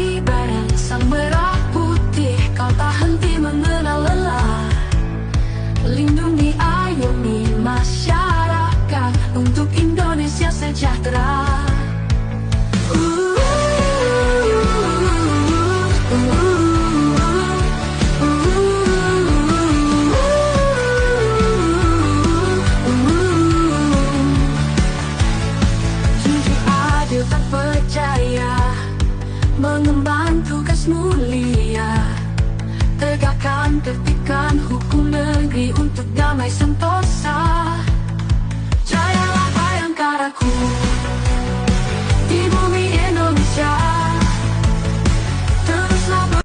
ketertiban sang merah putih, kau tak henti mengenal lelah. Lindungi, ayomi masyarakat untuk Indonesia sejahtera. Mengemban tugas mulia, tegakkan tertibkan hukum negeri untuk damai sentosa. Jayalah Bayangkaraku di bumi Indonesia.